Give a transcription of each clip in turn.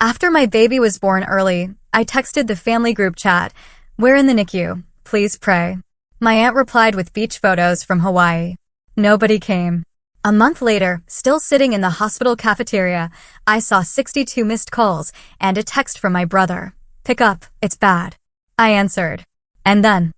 After my baby was born early, I texted the family group chat, "We're in the NICU, please pray." My aunt replied with beach photos from Hawaii. Nobody came. A month later, still sitting in the hospital cafeteria, I saw 62 missed calls and a text from my brother. "Pick up, it's bad." I answered. And then,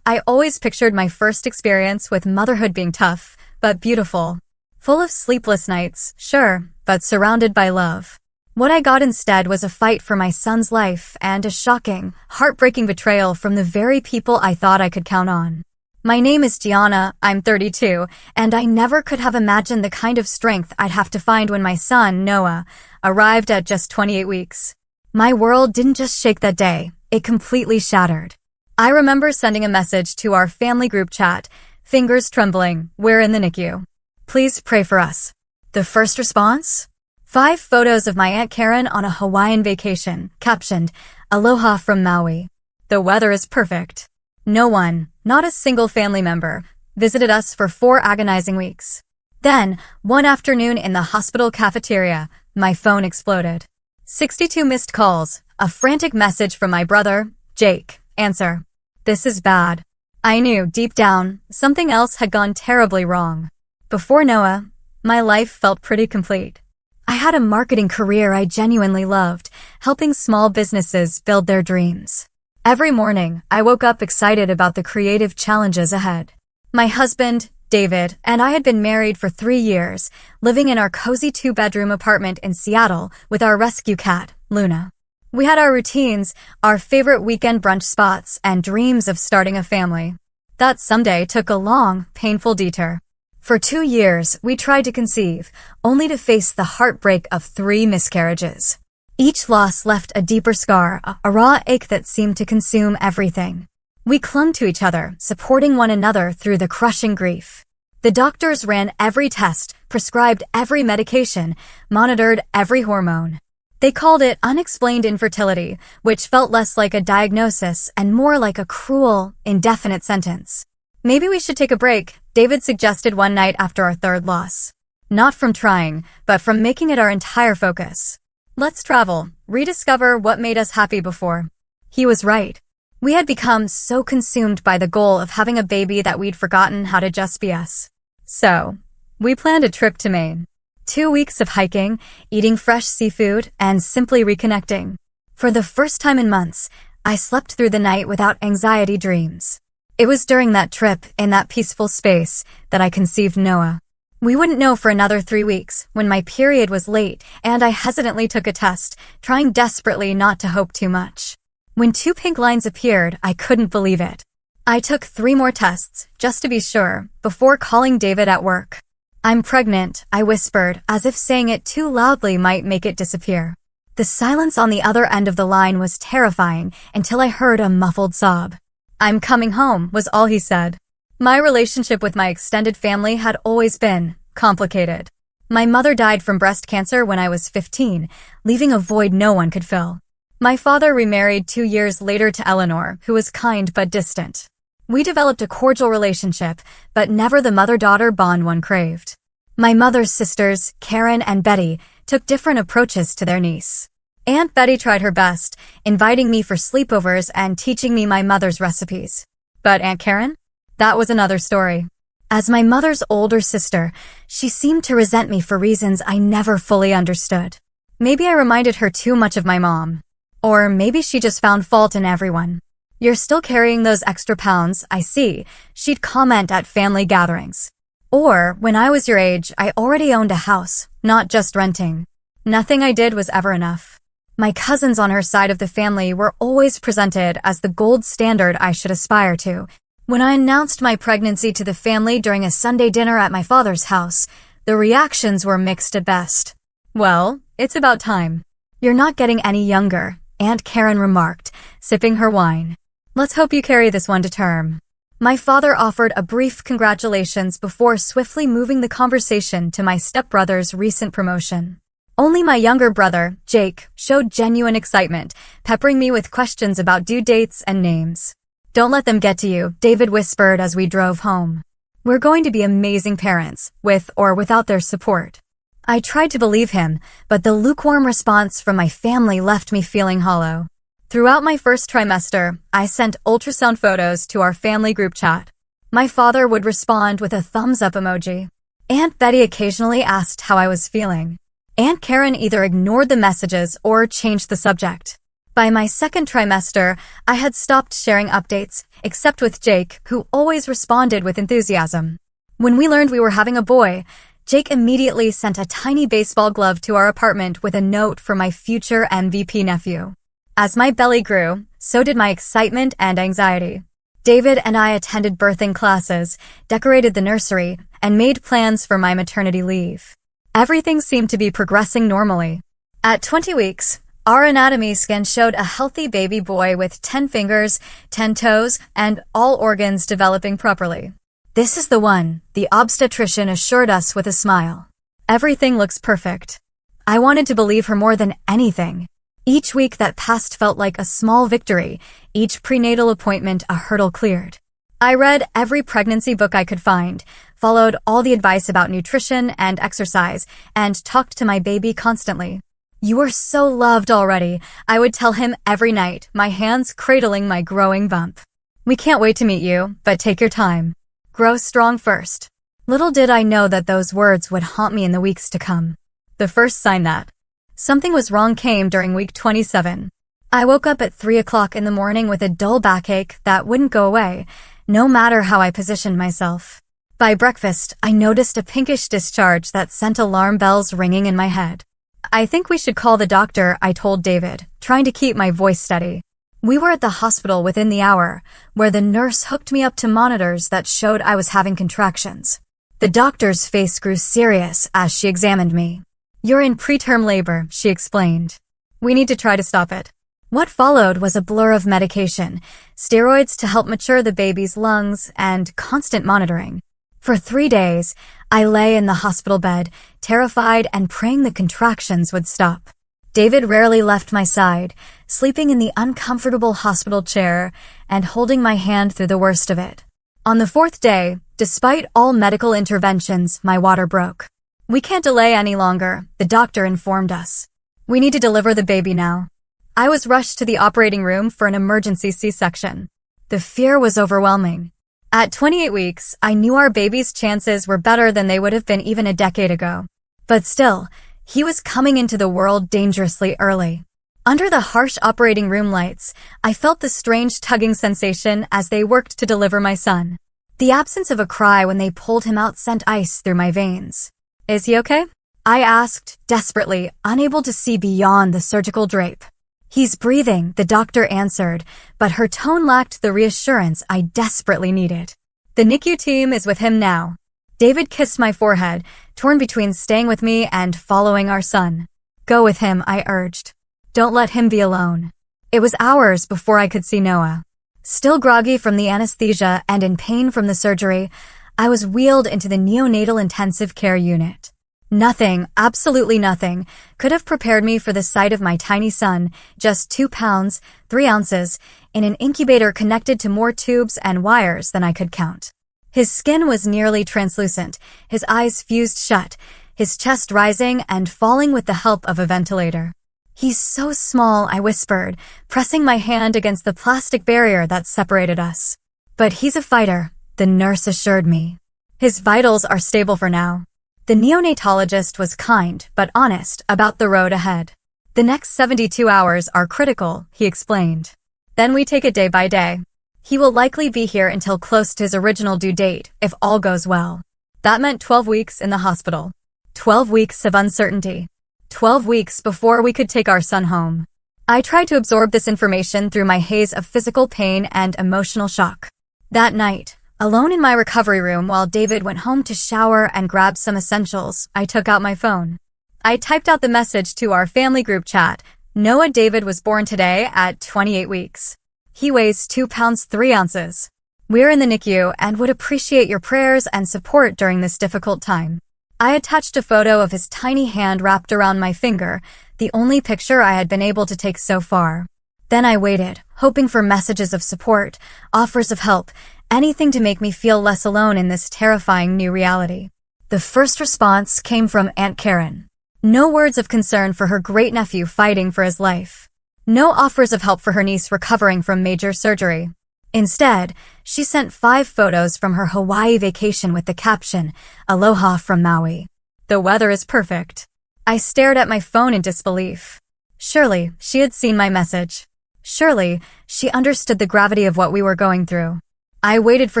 I always pictured my first experience with motherhood being tough, but beautiful. Full of sleepless nights, sure, but surrounded by love. What I got instead was a fight for my son's life and a shocking, heartbreaking betrayal from the very people I thought I could count on. My name is Gianna, I'm 32, and I never could have imagined the kind of strength I'd have to find when my son, Noah, arrived at just 28 weeks. My world didn't just shake that day, it completely shattered. I remember sending a message to our family group chat, fingers trembling, "We're in the NICU. Please pray for us." The first response? 5 photos of my Aunt Karen on a Hawaiian vacation, captioned, "Aloha from Maui." The weather is perfect. No one, not a single family member, visited us for 4 agonizing weeks. Then, one afternoon in the hospital cafeteria, my phone exploded. 62 missed calls, a frantic message from my brother, Jake. Answer. This is bad. I knew, deep down, something else had gone terribly wrong. Before Noah, my life felt pretty complete. I had a marketing career I genuinely loved, helping small businesses build their dreams. Every morning, I woke up excited about the creative challenges ahead. My husband, David, and I had been married for 3 years, living in our cozy 2-bedroom apartment in Seattle with our rescue cat, Luna. We had our routines, our favorite weekend brunch spots, and dreams of starting a family. That someday took a long, painful detour. For 2 years, we tried to conceive, only to face the heartbreak of 3 miscarriages. Each loss left a deeper scar, a raw ache that seemed to consume everything. We clung to each other, supporting one another through the crushing grief. The doctors ran every test, prescribed every medication, monitored every hormone. They called it unexplained infertility, which felt less like a diagnosis and more like a cruel, indefinite sentence. "Maybe we should take a break," David suggested one night after our 3rd loss. Not from trying, but from making it our entire focus. "Let's travel, rediscover what made us happy before." He was right. We had become so consumed by the goal of having a baby that we'd forgotten how to just be us. So, we planned a trip to Maine. 2 weeks of hiking, eating fresh seafood, and simply reconnecting. For the first time in months, I slept through the night without anxiety dreams. It was during that trip, in that peaceful space, that I conceived Noah. We wouldn't know for another 3 weeks, when my period was late and I hesitantly took a test, trying desperately not to hope too much. When 2 pink lines appeared, I couldn't believe it. I took 3 more tests, just to be sure, before calling David at work. "I'm pregnant," I whispered, as if saying it too loudly might make it disappear. The silence on the other end of the line was terrifying until I heard a muffled sob. "I'm coming home," was all he said. My relationship with my extended family had always been complicated. My mother died from breast cancer when I was 15, leaving a void no one could fill. My father remarried 2 years later to Eleanor, who was kind but distant. We developed a cordial relationship, but never the mother-daughter bond one craved. My mother's sisters, Karen and Betty, took different approaches to their niece. Aunt Betty tried her best, inviting me for sleepovers and teaching me my mother's recipes. But Aunt Karen? That was another story. As my mother's older sister, she seemed to resent me for reasons I never fully understood. Maybe I reminded her too much of my mom. Or maybe she just found fault in everyone. "You're still carrying those extra pounds, I see," she'd comment at family gatherings. Or, when I was your age, I already owned a house, not just renting. Nothing I did was ever enough. My cousins on her side of the family were always presented as the gold standard I should aspire to. When I announced my pregnancy to the family during a Sunday dinner at my father's house, the reactions were mixed at best. "Well, it's about time." "You're not getting any younger," Aunt Karen remarked, sipping her wine. "Let's hope you carry this one to term." My father offered a brief congratulations before swiftly moving the conversation to my stepbrother's recent promotion. Only my younger brother, Jake, showed genuine excitement, peppering me with questions about due dates and names. "Don't let them get to you," David whispered as we drove home. "We're going to be amazing parents, with or without their support." I tried to believe him, but the lukewarm response from my family left me feeling hollow. Throughout my first trimester, I sent ultrasound photos to our family group chat. My father would respond with a thumbs-up emoji. Aunt Betty occasionally asked how I was feeling. Aunt Karen either ignored the messages or changed the subject. By my second trimester, I had stopped sharing updates, except with Jake, who always responded with enthusiasm. When we learned we were having a boy, Jake immediately sent a tiny baseball glove to our apartment with a note for my future MVP nephew. As my belly grew, so did my excitement and anxiety. David and I attended birthing classes, decorated the nursery, and made plans for my maternity leave. Everything seemed to be progressing normally. At 20 weeks, our anatomy scan showed a healthy baby boy with 10 fingers, 10 toes, and all organs developing properly. "This is the one," the obstetrician assured us with a smile. "Everything looks perfect." I wanted to believe her more than anything. Each week that passed felt like a small victory, each prenatal appointment a hurdle cleared. I read every pregnancy book I could find, followed all the advice about nutrition and exercise, and talked to my baby constantly. "You are so loved already," I would tell him every night, my hands cradling my growing bump. "We can't wait to meet you, but take your time. Grow strong first." Little did I know that those words would haunt me in the weeks to come. The first sign that something was wrong came during week 27. I woke up at 3 o'clock in the morning with a dull backache that wouldn't go away, no matter how I positioned myself. By breakfast, I noticed a pinkish discharge that sent alarm bells ringing in my head. "I think we should call the doctor," I told David, trying to keep my voice steady. We were at the hospital within the hour, where the nurse hooked me up to monitors that showed I was having contractions. The doctor's face grew serious as she examined me. "You're in preterm labor," she explained. "We need to try to stop it." What followed was a blur of medication, steroids to help mature the baby's lungs, and constant monitoring. For 3 days, I lay in the hospital bed, terrified and praying the contractions would stop. David rarely left my side, sleeping in the uncomfortable hospital chair and holding my hand through the worst of it. On the 4th day, despite all medical interventions, my water broke. "We can't delay any longer," the doctor informed us. "We need to deliver the baby now." I was rushed to the operating room for an emergency C-section. The fear was overwhelming. At 28 weeks, I knew our baby's chances were better than they would have been even a decade ago. But still, he was coming into the world dangerously early. Under the harsh operating room lights, I felt the strange tugging sensation as they worked to deliver my son. The absence of a cry when they pulled him out sent ice through my veins. "Is he okay?" I asked, desperately, unable to see beyond the surgical drape. "He's breathing," the doctor answered, but her tone lacked the reassurance I desperately needed. "The NICU team is with him now." David kissed my forehead, torn between staying with me and following our son. "Go with him," I urged. "Don't let him be alone." It was hours before I could see Noah. Still groggy from the anesthesia and in pain from the surgery, I was wheeled into the neonatal intensive care unit. Nothing, absolutely nothing, could have prepared me for the sight of my tiny son, just 2 pounds, 3 ounces, in an incubator connected to more tubes and wires than I could count. His skin was nearly translucent, his eyes fused shut, his chest rising and falling with the help of a ventilator. "He's so small," I whispered, pressing my hand against the plastic barrier that separated us. "But he's a fighter," the nurse assured me. "His vitals are stable for now." The neonatologist was kind but honest about the road ahead. "The next 72 hours are critical," he explained. "Then we take it day by day. He will likely be here until close to his original due date, if all goes well." That meant 12 weeks in the hospital. 12 weeks of uncertainty. 12 weeks before we could take our son home. I tried to absorb this information through my haze of physical pain and emotional shock. That night, alone in my recovery room while David went home to shower and grab some essentials, I took out my phone. I typed out the message to our family group chat. "Noah David was born today at 28 weeks. He weighs 2 pounds 3 ounces. We're in the NICU and would appreciate your prayers and support during this difficult time." I attached a photo of his tiny hand wrapped around my finger, the only picture I had been able to take so far. Then I waited, hoping for messages of support, offers of help, anything to make me feel less alone in this terrifying new reality. The first response came from Aunt Karen. No words of concern for her great-nephew fighting for his life. No offers of help for her niece recovering from major surgery. Instead, she sent 5 photos from her Hawaii vacation with the caption, "Aloha from Maui. The weather is perfect." I stared at my phone in disbelief. Surely, she had seen my message. Surely, she understood the gravity of what we were going through. I waited for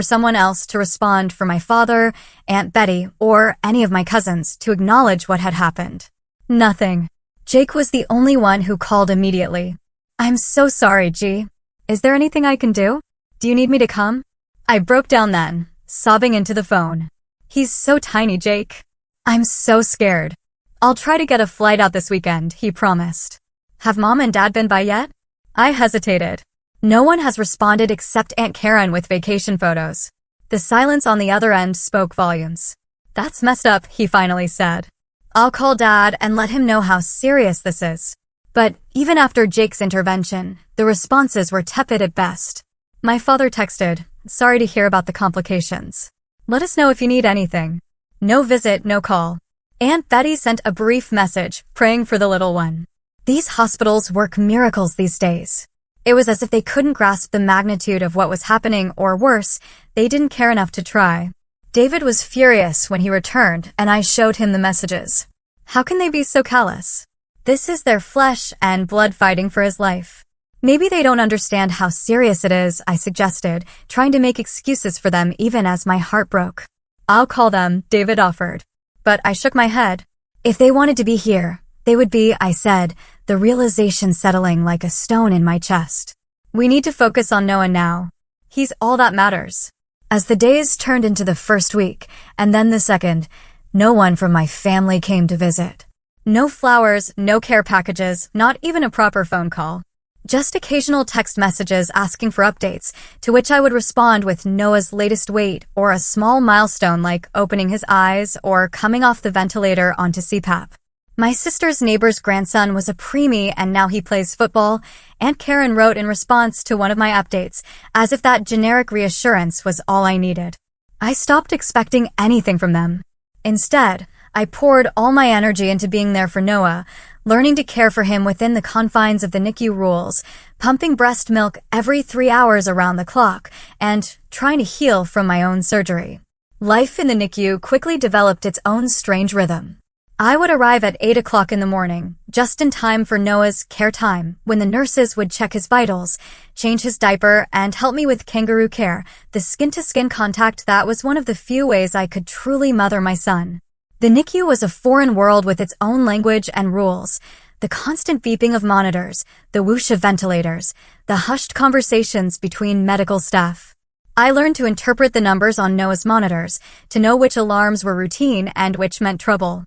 someone else to respond, for my father, Aunt Betty, or any of my cousins to acknowledge what had happened. Nothing. Jake was the only one who called immediately. "I'm so sorry, G. Is there anything I can do? Do you need me to come?" I broke down then, sobbing into the phone. "He's so tiny, Jake. I'm so scared." "I'll try to get a flight out this weekend," he promised. "Have Mom and Dad been by yet?" I hesitated. No one has responded except Aunt Karen with vacation photos. The silence on the other end spoke volumes. "That's messed up," he finally said. "I'll call Dad and let him know how serious this is." But even after Jake's intervention, the responses were tepid at best. My father texted, "Sorry to hear about the complications. Let us know if you need anything." No visit, no call. Aunt Betty sent a brief message, praying for the little one. These hospitals work miracles these days. It was as if they couldn't grasp the magnitude of what was happening, or worse, they didn't care enough to try. David was furious when he returned, and I showed him the messages. How can they be so callous? This is their flesh and blood fighting for his life. Maybe they don't understand how serious it is, I suggested, trying to make excuses for them even as my heart broke. "I'll call them," David offered. But I shook my head. "If they wanted to be here, they would be," I said, the realization settling like a stone in my chest. "We need to focus on Noah now. He's all that matters." As the days turned into the first week, and then the second, no one from my family came to visit. No flowers, no care packages, not even a proper phone call. Just occasional text messages asking for updates, to which I would respond with Noah's latest weight or a small milestone like opening his eyes or coming off the ventilator onto CPAP. My sister's neighbor's grandson was a preemie and now he plays football. Aunt Karen wrote in response to one of my updates, as if that generic reassurance was all I needed. I stopped expecting anything from them. Instead, I poured all my energy into being there for Noah, learning to care for him within the confines of the NICU rules, pumping breast milk every 3 hours around the clock, and trying to heal from my own surgery. Life in the NICU quickly developed its own strange rhythm. I would arrive at 8 o'clock in the morning, just in time for Noah's care time, when the nurses would check his vitals, change his diaper, and help me with kangaroo care, the skin-to-skin contact that was one of the few ways I could truly mother my son. The NICU was a foreign world with its own language and rules. The constant beeping of monitors, the whoosh of ventilators, the hushed conversations between medical staff. I learned to interpret the numbers on Noah's monitors, to know which alarms were routine and which meant trouble.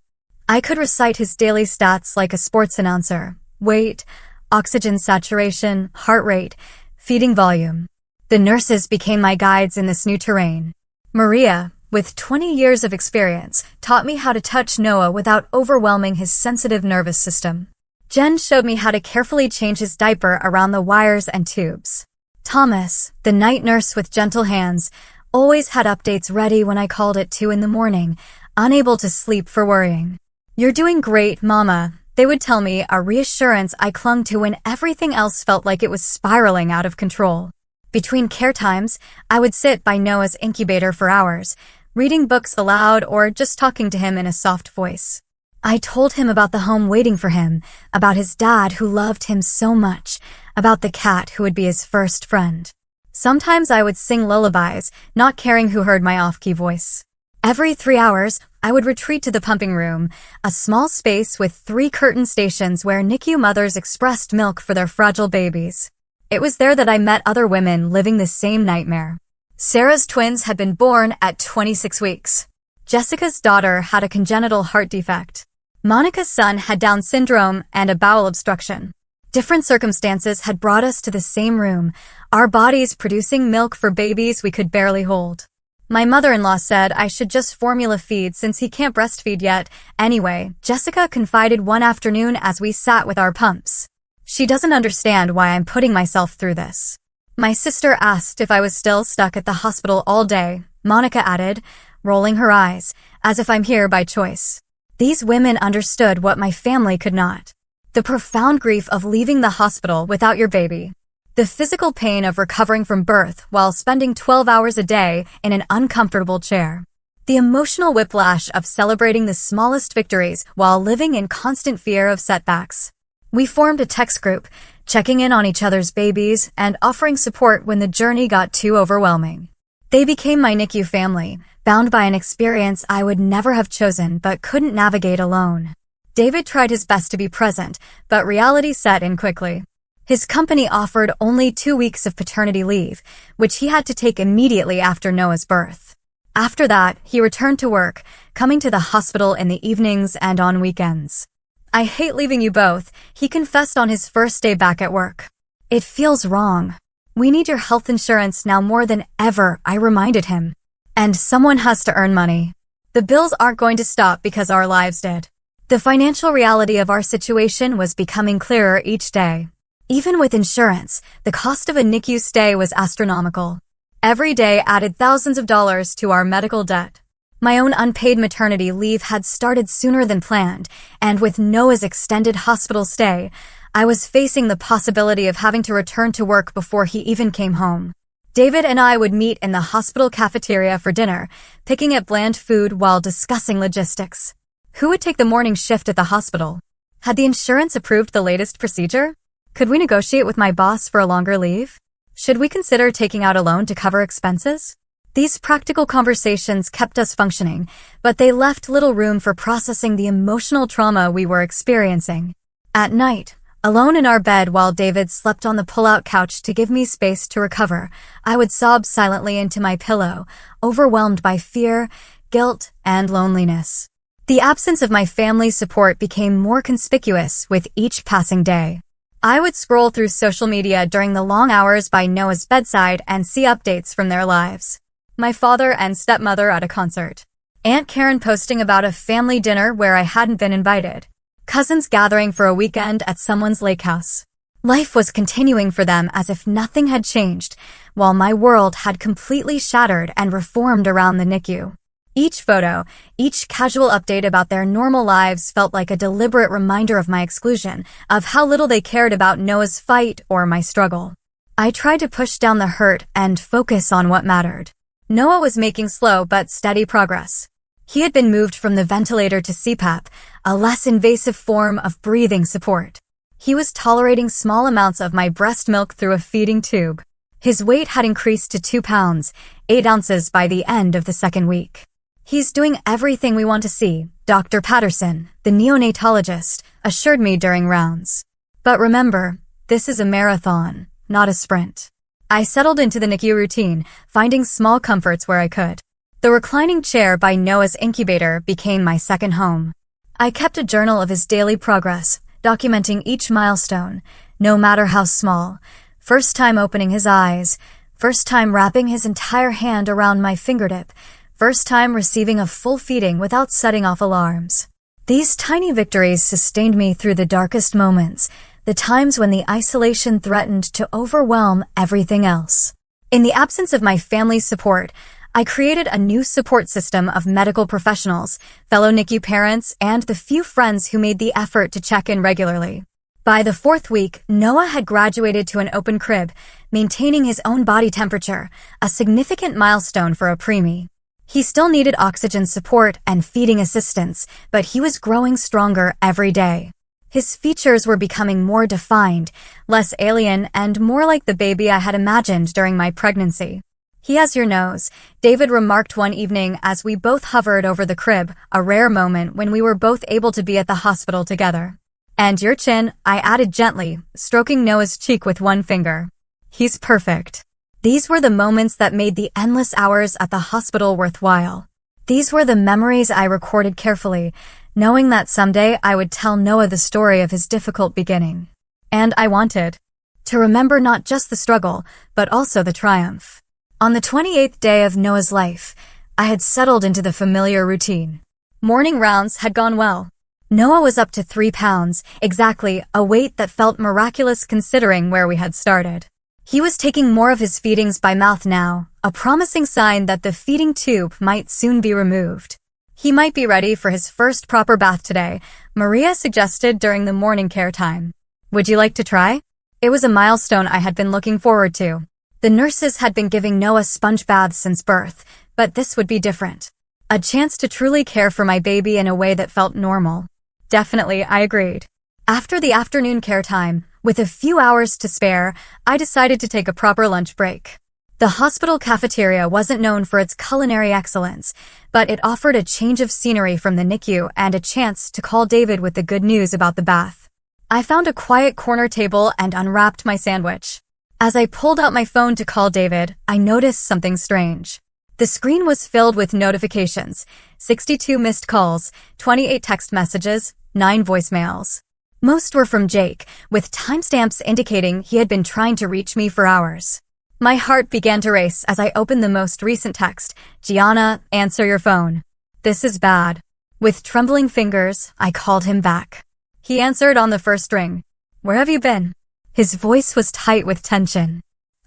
I could recite his daily stats like a sports announcer: weight, oxygen saturation, heart rate, feeding volume. The nurses became my guides in this new terrain. Maria, with 20 years of experience, taught me how to touch Noah without overwhelming his sensitive nervous system. Jen showed me how to carefully change his diaper around the wires and tubes. Thomas, the night nurse with gentle hands, always had updates ready when I called at 2 in the morning, unable to sleep for worrying. "You're doing great, Mama," they would tell me, a reassurance I clung to when everything else felt like it was spiraling out of control. Between care times, I would sit by Noah's incubator for hours, reading books aloud or just talking to him in a soft voice. I told him about the home waiting for him, about his dad who loved him so much, about the cat who would be his first friend. Sometimes I would sing lullabies, not caring who heard my off-key voice. Every 3 hours, I would retreat to the pumping room, a small space with 3 curtain stations where NICU mothers expressed milk for their fragile babies. It was there that I met other women living the same nightmare. Sarah's twins had been born at 26 weeks. Jessica's daughter had a congenital heart defect. Monica's son had Down syndrome and a bowel obstruction. Different circumstances had brought us to the same room, our bodies producing milk for babies we could barely hold. My mother-in-law said I should just formula feed since he can't breastfeed yet. Anyway, Jessica confided one afternoon as we sat with our pumps. "She doesn't understand why I'm putting myself through this." My sister asked if I was still stuck at the hospital all day. Monica added, rolling her eyes, as if I'm here by choice. These women understood what my family could not. The profound grief of leaving the hospital without your baby. The physical pain of recovering from birth while spending 12 hours a day in an uncomfortable chair. The emotional whiplash of celebrating the smallest victories while living in constant fear of setbacks. We formed a text group, checking in on each other's babies and offering support when the journey got too overwhelming. They became my NICU family, bound by an experience I would never have chosen but couldn't navigate alone. David tried his best to be present, but reality set in quickly. His company offered only 2 weeks of paternity leave, which he had to take immediately after Noah's birth. After that, he returned to work, coming to the hospital in the evenings and on weekends. "I hate leaving you both," he confessed on his first day back at work. "It feels wrong. We need your health insurance now more than ever," I reminded him. "And someone has to earn money. The bills aren't going to stop because our lives did." The financial reality of our situation was becoming clearer each day. Even with insurance, the cost of a NICU stay was astronomical. Every day added thousands of dollars to our medical debt. My own unpaid maternity leave had started sooner than planned, and with Noah's extended hospital stay, I was facing the possibility of having to return to work before he even came home. David and I would meet in the hospital cafeteria for dinner, picking at bland food while discussing logistics. Who would take the morning shift at the hospital? Had the insurance approved the latest procedure? Could we negotiate with my boss for a longer leave? Should we consider taking out a loan to cover expenses? These practical conversations kept us functioning, but they left little room for processing the emotional trauma we were experiencing. At night, alone in our bed while David slept on the pull-out couch to give me space to recover, I would sob silently into my pillow, overwhelmed by fear, guilt, and loneliness. The absence of my family's support became more conspicuous with each passing day. I would scroll through social media during the long hours by Noah's bedside and see updates from their lives. My father and stepmother at a concert. Aunt Karen posting about a family dinner where I hadn't been invited. Cousins gathering for a weekend at someone's lake house. Life was continuing for them as if nothing had changed, while my world had completely shattered and reformed around the NICU. Each photo, each casual update about their normal lives felt like a deliberate reminder of my exclusion, of how little they cared about Noah's fight or my struggle. I tried to push down the hurt and focus on what mattered. Noah was making slow but steady progress. He had been moved from the ventilator to CPAP, a less invasive form of breathing support. He was tolerating small amounts of my breast milk through a feeding tube. His weight had increased to 2 pounds, 8 ounces by the end of the second week. "He's doing everything we want to see," Dr. Patterson, the neonatologist, assured me during rounds. But remember, this is a marathon, not a sprint. I settled into the NICU routine, finding small comforts where I could. The reclining chair by Noah's incubator became my second home. I kept a journal of his daily progress, documenting each milestone, no matter how small. First time opening his eyes, first time wrapping his entire hand around my fingertip, first time receiving a full feeding without setting off alarms. These tiny victories sustained me through the darkest moments, the times when the isolation threatened to overwhelm everything else. In the absence of my family's support, I created a new support system of medical professionals, fellow NICU parents, and the few friends who made the effort to check in regularly. By the 4th week, Noah had graduated to an open crib, maintaining his own body temperature, a significant milestone for a preemie. He still needed oxygen support and feeding assistance, but he was growing stronger every day. His features were becoming more defined, less alien, and more like the baby I had imagined during my pregnancy. "He has your nose," David remarked one evening as we both hovered over the crib, a rare moment when we were both able to be at the hospital together. "And your chin," I added gently, stroking Noah's cheek with one finger. "He's perfect." These were the moments that made the endless hours at the hospital worthwhile. These were the memories I recorded carefully, knowing that someday I would tell Noah the story of his difficult beginning. And I wanted to remember not just the struggle, but also the triumph. On the 28th day of Noah's life, I had settled into the familiar routine. Morning rounds had gone well. Noah was up to 3 pounds, exactly a weight that felt miraculous considering where we had started. He was taking more of his feedings by mouth now, a promising sign that the feeding tube might soon be removed. He might be ready for his first proper bath today, Maria suggested during the morning care time. Would you like to try? It was a milestone I had been looking forward to. The nurses had been giving Noah sponge baths since birth, but this would be different. A chance to truly care for my baby in a way that felt normal. Definitely, I agreed. After the afternoon care time, with a few hours to spare, I decided to take a proper lunch break. The hospital cafeteria wasn't known for its culinary excellence, but it offered a change of scenery from the NICU and a chance to call David with the good news about the bath. I found a quiet corner table and unwrapped my sandwich. As I pulled out my phone to call David, I noticed something strange. The screen was filled with notifications, 62 missed calls, 28 text messages, 9 voicemails. Most were from Jake, with timestamps indicating he had been trying to reach me for hours. My heart began to race as I opened the most recent text, "Gianna, answer your phone. This is bad." With trembling fingers, I called him back. He answered on the first ring. "Where have you been?" His voice was tight with tension.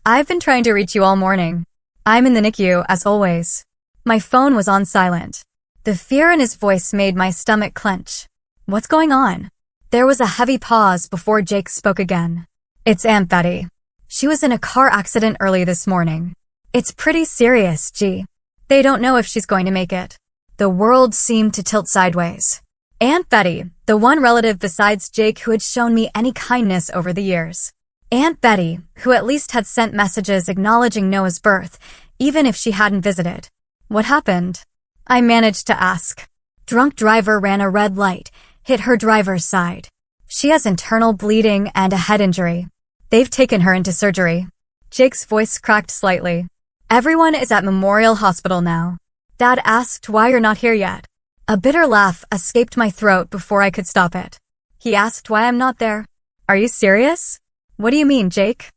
"I've been trying to reach you all morning. I'm in the NICU, as always." My phone was on silent. The fear in his voice made my stomach clench. "What's going on?" There was a heavy pause before Jake spoke again. "It's Aunt Betty. She was in a car accident early this morning. It's pretty serious, G. They don't know if she's going to make it." The world seemed to tilt sideways. Aunt Betty, the one relative besides Jake who had shown me any kindness over the years. Aunt Betty, who at least had sent messages acknowledging Noah's birth, even if she hadn't visited. What happened? I managed to ask. Drunk driver ran a red light, hit her driver's side. She has internal bleeding and a head injury. They've taken her into surgery. Jake's voice cracked slightly. Everyone is at Memorial Hospital now. Dad asked why you're not here yet. A bitter laugh escaped my throat before I could stop it. He asked why I'm not there. Are you serious? What do you mean, Jake?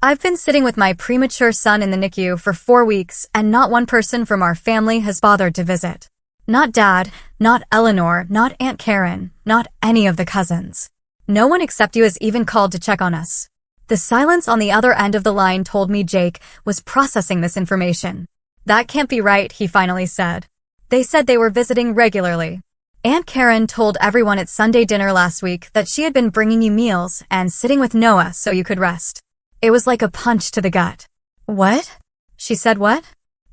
I've been sitting with my premature son in the NICU for 4 weeks and not one person from our family has bothered to visit. Not Dad, not Eleanor, not Aunt Karen, not any of the cousins. No one except you has even called to check on us. The silence on the other end of the line told me Jake was processing this information. That can't be right, he finally said. They said they were visiting regularly. Aunt Karen told everyone at Sunday dinner last week that she had been bringing you meals and sitting with Noah so you could rest. It was like a punch to the gut. What? She said what?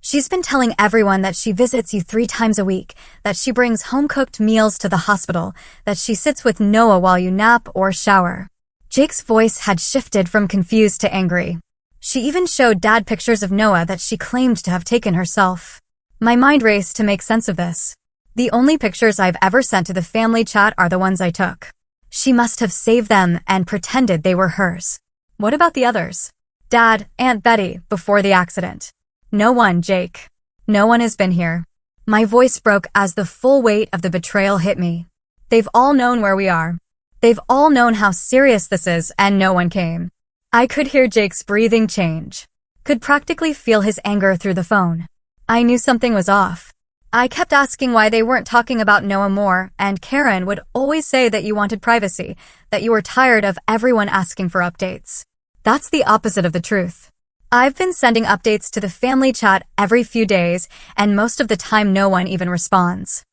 She's been telling everyone that she visits you 3 times a week, that she brings home-cooked meals to the hospital, that she sits with Noah while you nap or shower. Jake's voice had shifted from confused to angry. She even showed Dad pictures of Noah that she claimed to have taken herself. My mind raced to make sense of this. The only pictures I've ever sent to the family chat are the ones I took. She must have saved them and pretended they were hers. What about the others? Dad, Aunt Betty, before the accident. No one, Jake. No one has been here. My voice broke as the full weight of the betrayal hit me. They've all known where we are. They've all known how serious this is and no one came. I could hear Jake's breathing change. Could practically feel his anger through the phone. I knew something was off. I kept asking why they weren't talking about Noah more, and Karen would always say that you wanted privacy, that you were tired of everyone asking for updates. That's the opposite of the truth. I've been sending updates to the family chat every few days, and most of the time no one even responds.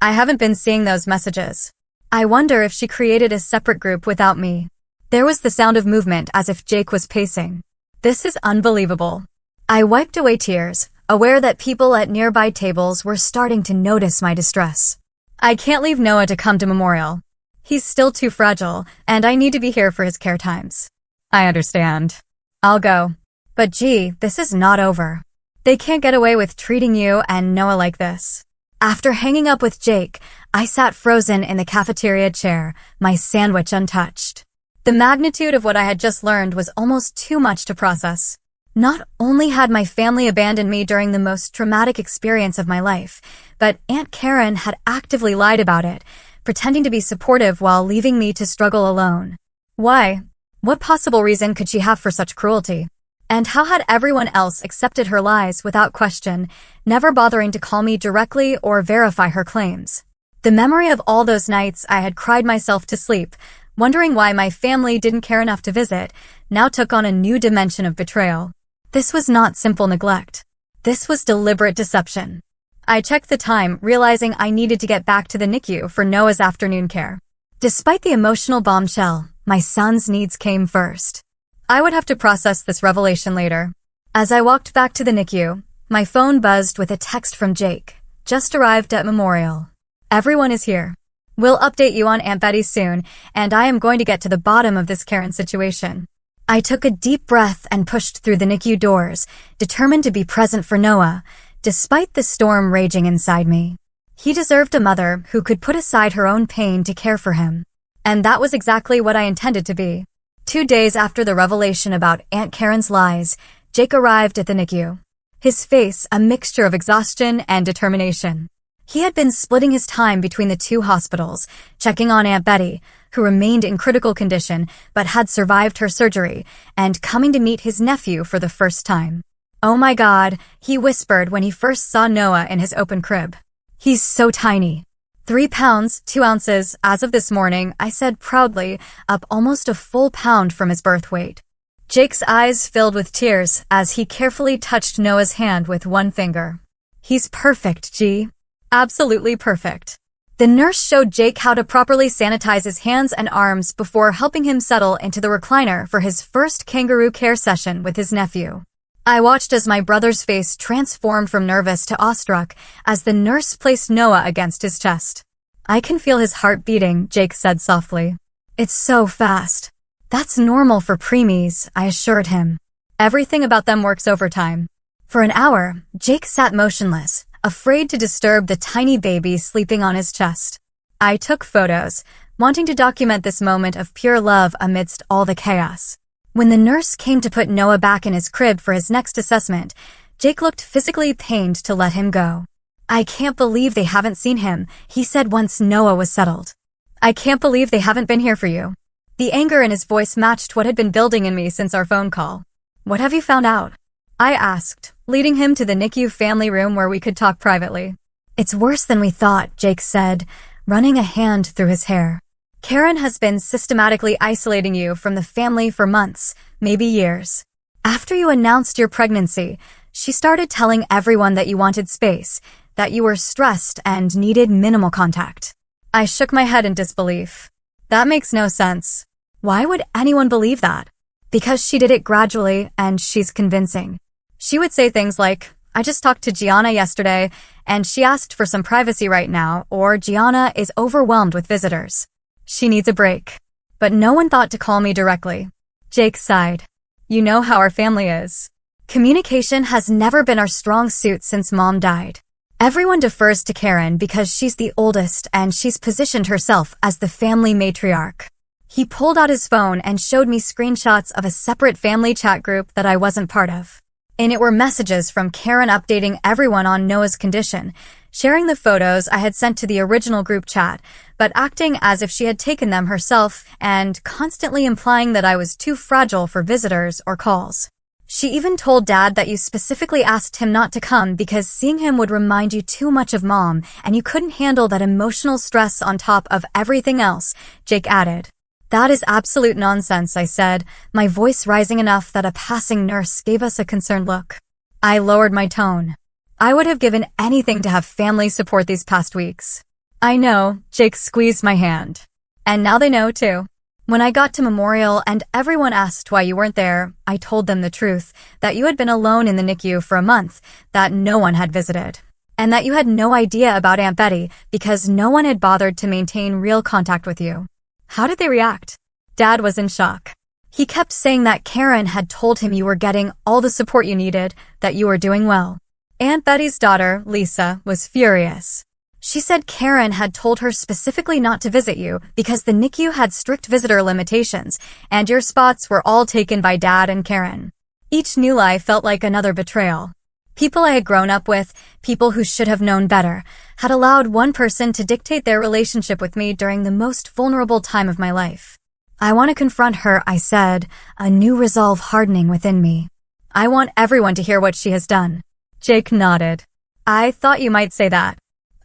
I haven't been seeing those messages. I wonder if she created a separate group without me. There was the sound of movement as if Jake was pacing. This is unbelievable. I wiped away tears, aware that people at nearby tables were starting to notice my distress. I can't leave Noah to come to Memorial. He's still too fragile, and I need to be here for his care times. I understand. I'll go. But gee, this is not over. They can't get away with treating you and Noah like this. After hanging up with Jake, I sat frozen in the cafeteria chair, my sandwich untouched. The magnitude of what I had just learned was almost too much to process. Not only had my family abandoned me during the most traumatic experience of my life, but Aunt Karen had actively lied about it, pretending to be supportive while leaving me to struggle alone. Why? What possible reason could she have for such cruelty? And how had everyone else accepted her lies without question, never bothering to call me directly or verify her claims? The memory of all those nights I had cried myself to sleep Wondering why my family didn't care enough to visit now took on a new dimension of betrayal. This was not simple neglect. This was deliberate deception. I checked the time, realizing I needed to get back to the NICU for Noah's afternoon care. Despite the emotional bombshell, my son's needs came first. I would have to process this revelation later. As I walked back to the NICU, my phone buzzed with a text from Jake. Just arrived at Memorial. Everyone is here. We'll update you on Aunt Betty soon, and I am going to get to the bottom of this Karen situation. I took a deep breath and pushed through the NICU doors, determined to be present for Noah, despite the storm raging inside me. He deserved a mother who could put aside her own pain to care for him. And that was exactly what I intended to be. 2 days after the revelation about Aunt Karen's lies, Jake arrived at the NICU. His face a mixture of exhaustion and determination. He had been splitting his time between the 2 hospitals, checking on Aunt Betty, who remained in critical condition but had survived her surgery, and coming to meet his nephew for the first time. "Oh my God," he whispered when he first saw Noah in his open crib. "He's so tiny." 3 pounds, 2 ounces, as of this morning, I said proudly, up almost a full pound from his birth weight. Jake's eyes filled with tears as he carefully touched Noah's hand with one finger. "He's perfect, G. Absolutely perfect." The nurse showed Jake how to properly sanitize his hands and arms before helping him settle into the recliner for his first kangaroo care session with his nephew. I watched as my brother's face transformed from nervous to awestruck as the nurse placed Noah against his chest. "I can feel his heart beating," Jake said softly. "It's so fast." "That's normal for preemies," I assured him. "Everything about them works overtime." For an hour, Jake sat motionless, afraid to disturb the tiny baby sleeping on his chest. I took photos, wanting to document this moment of pure love amidst all the chaos. When the nurse came to put Noah back in his crib for his next assessment, Jake looked physically pained to let him go. "I can't believe they haven't seen him," he said once Noah was settled. "I can't believe they haven't been here for you." The anger in his voice matched what had been building in me since our phone call. "What have you found out?" I asked, leading him to the NICU family room where we could talk privately. "It's worse than we thought," Jake said, running a hand through his hair. "Karen has been systematically isolating you from the family for months, maybe years. After you announced your pregnancy, she started telling everyone that you wanted space, that you were stressed and needed minimal contact." I shook my head in disbelief. "That makes no sense. Why would anyone believe that?" "Because she did it gradually and she's convincing." She would say things like, "I just talked to Gianna yesterday and she asked for some privacy right now," or "Gianna is overwhelmed with visitors. She needs a break." But no one thought to call me directly. Jake sighed. "You know how our family is. Communication has never been our strong suit since Mom died. Everyone defers to Karen because she's the oldest and she's positioned herself as the family matriarch." He pulled out his phone and showed me screenshots of a separate family chat group that I wasn't part of. In it were messages from Karen updating everyone on Noah's condition, sharing the photos I had sent to the original group chat, but acting as if she had taken them herself and constantly implying that I was too fragile for visitors or calls. "She even told Dad that you specifically asked him not to come because seeing him would remind you too much of Mom and you couldn't handle that emotional stress on top of everything else," Jake added. "That is absolute nonsense," I said, my voice rising enough that a passing nurse gave us a concerned look. I lowered my tone. "I would have given anything to have family support these past weeks." "I know," Jake squeezed my hand. "And now they know, too." When I got to Memorial and everyone asked why you weren't there, I told them the truth, that you had been alone in the NICU for a month, that no one had visited, and that you had no idea about Aunt Betty because no one had bothered to maintain real contact with you. How did they react? Dad was in shock. He kept saying that Karen had told him you were getting all the support you needed, that you were doing well. Aunt Betty's daughter, Lisa, was furious. She said Karen had told her specifically not to visit you because the NICU had strict visitor limitations, and your spots were all taken by Dad and Karen. Each new lie felt like another betrayal. People I had grown up with, people who should have known better, had allowed one person to dictate their relationship with me during the most vulnerable time of my life. "I want to confront her," I said, a new resolve hardening within me. "I want everyone to hear what she has done." Jake nodded. "I thought you might say that.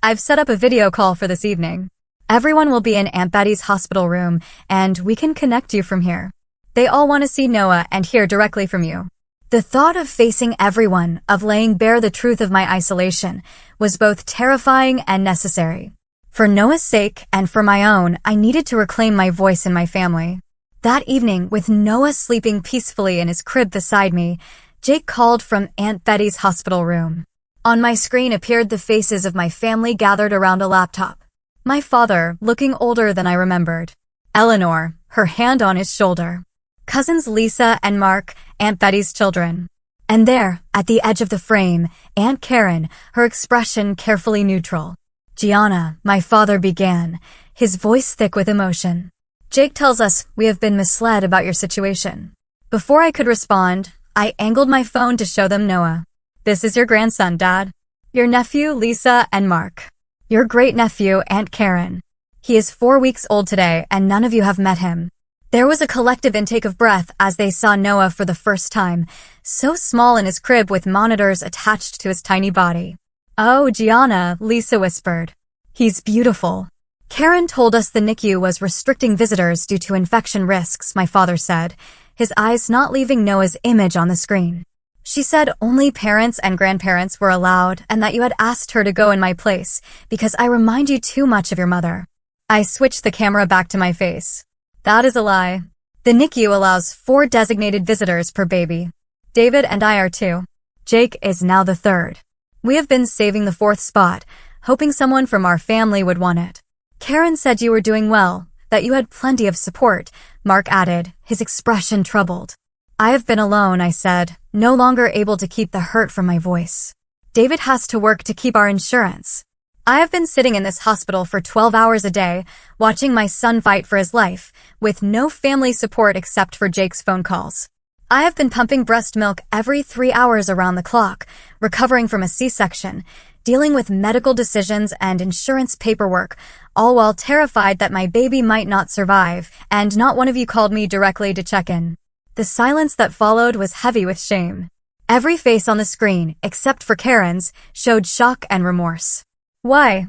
I've set up a video call for this evening." Everyone will be in Aunt Betty's hospital room, and we can connect you from here. They all want to see Noah and hear directly from you. The thought of facing everyone, of laying bare the truth of my isolation, was both terrifying and necessary. For Noah's sake and for my own, I needed to reclaim my voice in my family. That evening, with Noah sleeping peacefully in his crib beside me, Jake called from Aunt Betty's hospital room. On my screen appeared the faces of my family gathered around a laptop. My father, looking older than I remembered. Eleanor, her hand on his shoulder. Cousins Lisa and Mark, Aunt Betty's children. And there, at the edge of the frame, Aunt Karen, her expression carefully neutral. Gianna, my father began, his voice thick with emotion. Jake tells us we have been misled about your situation. Before I could respond, I angled my phone to show them Noah. This is your grandson, Dad. Your nephew, Lisa and Mark. Your great-nephew, Aunt Karen. He is 4 weeks old today, and none of you have met him. There was a collective intake of breath as they saw Noah for the first time, so small in his crib with monitors attached to his tiny body. Oh, Gianna, Lisa whispered. He's beautiful. Karen told us the NICU was restricting visitors due to infection risks, my father said, his eyes not leaving Noah's image on the screen. She said only parents and grandparents were allowed and that you had asked her to go in my place because I remind you too much of your mother. I switched the camera back to my face. That is a lie. The NICU allows 4 designated visitors per baby. David and I are 2. Jake is now the 3rd. We have been saving the 4th spot, hoping someone from our family would want it. Karen said you were doing well, that you had plenty of support, Mark added, his expression troubled. I have been alone, I said, no longer able to keep the hurt from my voice. David has to work to keep our insurance. I have been sitting in this hospital for 12 hours a day, watching my son fight for his life, with no family support except for Jake's phone calls. I have been pumping breast milk every 3 hours around the clock, recovering from a C-section, dealing with medical decisions and insurance paperwork, all while terrified that my baby might not survive, and not one of you called me directly to check in. The silence that followed was heavy with shame. Every face on the screen, except for Karen's, showed shock and remorse. Why?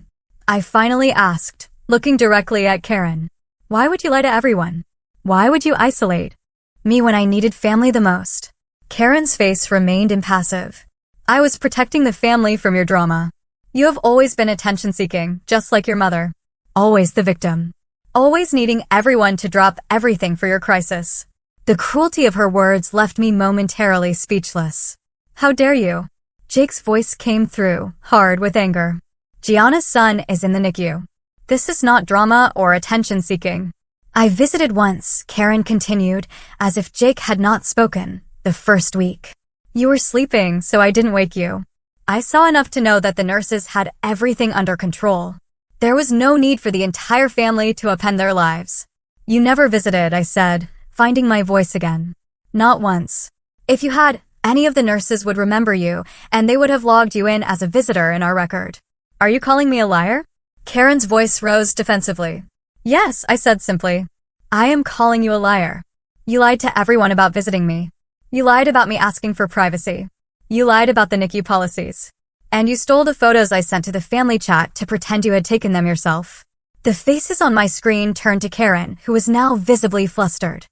I finally asked, looking directly at Karen. Why would you lie to everyone? Why would you isolate me when I needed family the most? Karen's face remained impassive. I was protecting the family from your drama. You have always been attention-seeking, just like your mother. Always the victim. Always needing everyone to drop everything for your crisis. The cruelty of her words left me momentarily speechless. How dare you? Jake's voice came through, hard with anger. Gianna's son is in the NICU. This is not drama or attention-seeking. I visited once, Karen continued, as if Jake had not spoken, the first week. You were sleeping, so I didn't wake you. I saw enough to know that the nurses had everything under control. There was no need for the entire family to upend their lives. You never visited, I said, finding my voice again. Not once. If you had, any of the nurses would remember you, and they would have logged you in as a visitor in our record. Are you calling me a liar? Karen's voice rose defensively. Yes, I said simply. I am calling you a liar. You lied to everyone about visiting me. You lied about me asking for privacy. You lied about the NICU policies. And you stole the photos I sent to the family chat to pretend you had taken them yourself. The faces on my screen turned to Karen, who was now visibly flustered.